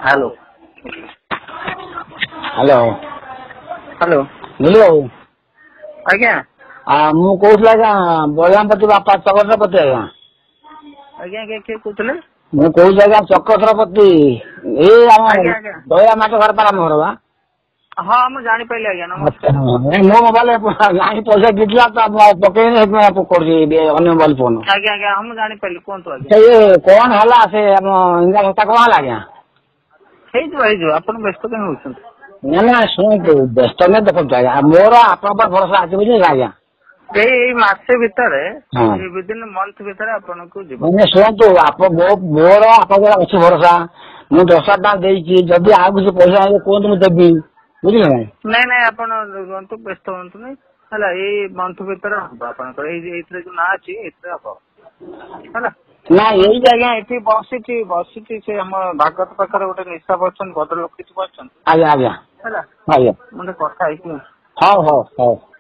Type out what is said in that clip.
hello hello hello बुझल आज्ञा मु कहूला आज्ञा बलरामपति बापा चक्रधरपति आज्ञा आज्ञा किए किए कहते मु कहूँ आज्ञा चक्रधरपति ये आम आज्ञा आज्ञा दया माट घर पार आम घर बा हाँ मुझे जापारे आज्ञा नमस्कार मो मोबाइल गाड़ी पैसा दिखला तो पकईनी कर मोबाइल फोन आज्ञा आज्ञा हम जापारे कहतु आज्ञा से ये कौन है से इंदिरा भत्ता कौन है आज्ञा हो आप व्यस्त कहीं होती ना ना शुणु व्यस्त नहीं देखो आज्ञा मोर आप भरोसा आज बुझे आज्ञा मसे भितर हाँ विदिन मंथ भितर आपन को मैंने शुणु आप मोर आप अच्छी भरोसा मुझे 10,000 टका देगी जदि आग किसी पैसा कहते मुझे देवी बुझे ना नहीं नहीं आप व्यस्त हूँ नहीं है मंथ भितर हम आप जो ना अच्छी है ना यही आज्ञा ये बसी बसी से हम भागवत पाखे गोटे निशाप अच्छा भद्रलोक किसी आज्ञा आज्ञा है आज्ञा मुझे कथा हाँ हाँ हाँ